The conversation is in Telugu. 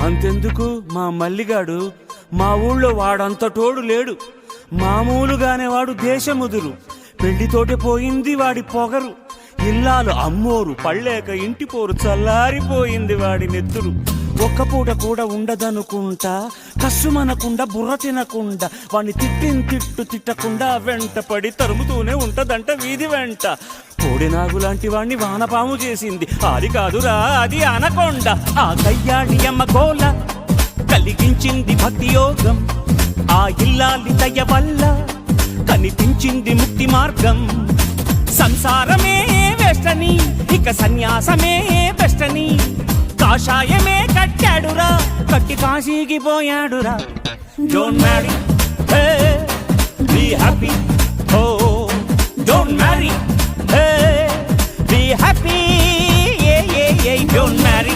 అంతెందుకు మా మల్లిగాడు మా ఊళ్ళో వాడంత తోడు లేడు. మామూలుగానే వాడు దేశముదురు. పెళ్లితోటే పోయింది వాడి పొగరు. ఇల్లాలు అమ్మోరు పళ్ళేక ఇంటి పోరు చల్లారిపోయింది వాడి నెత్తురు. ఒక్క పూట కూడా ఉండదనుకుంటా, కస్సుమనకుండా బుర్ర తినకుండా, వాడిని తిట్టు తిట్టకుండా వెంట పడి తరుముతూనే ఉంటదంట వీధి వెంట. కోడినాగులాంటి వాణ్ణి వానపాము చేసింది, అది కాదురా అది అనకొండ. ఆ కయ్యాడి అమ్మ గోల కలిగించింది భక్తి యోగం. ఆ ఇల్లాలి దయ వల్ల కనిపించింది ముక్తి మార్గం. సంసారమే వెస్టని, ఇక సన్యాసమే బెస్టని, కాషాయమే కట్టాడురా, కట్టి కాశీకి పోయాడురా. Don't worry, hey be happy. Oh don't worry, hey be happy. Don't marry.